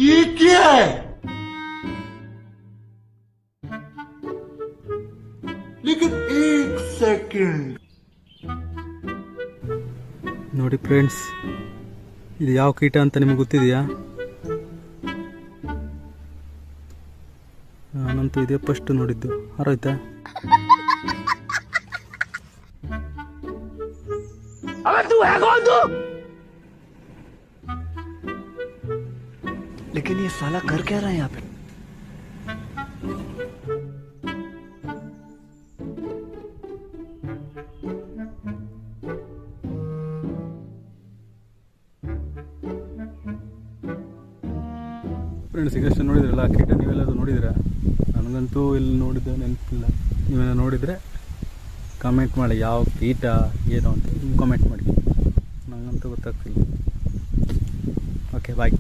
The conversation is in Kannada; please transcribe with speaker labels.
Speaker 1: ये क्या है? लेकिन एक सेकंड
Speaker 2: ನೋಡಿ ಫ್ರೆಂಡ್ಸ್, ಇದು ಯಾವ ಕೀಟ ಅಂತ ನಿಮಗೆ ಗೊತ್ತಿದೆಯಾ? ನಾನಂತೂ ಇದೇ ಫಸ್ಟ್ ನೋಡಿದ್ದು. ಅರಾಯ್ತಾ?
Speaker 3: लेकिन ये साला कर क्या रहा है यहाँ पे?
Speaker 2: ಫ್ರೆಂಡ್ಸ್, ಈಗಷ್ಟು ನೋಡಿದ್ರಲ್ಲ ಆ ಕೀಟ, ನೀವೆಲ್ಲರೂ ನೋಡಿದಿರಾ? ನನಗಂತೂ ಇಲ್ಲಿ ನೋಡಿದ್ದೆ ನೆನಪಿಲ್ಲ. ನೀವೆಲ್ಲ ನೋಡಿದರೆ ಕಮೆಂಟ್ ಮಾಡಿ ಯಾವ ಕೀಟ ಏನು ಅಂತ ಕಮೆಂಟ್ ಮಾಡಿ. ನನಗಂತೂ ಗೊತ್ತಾಗ್ತಿಲ್ಲ. ಓಕೆ, ಬಾಯ್.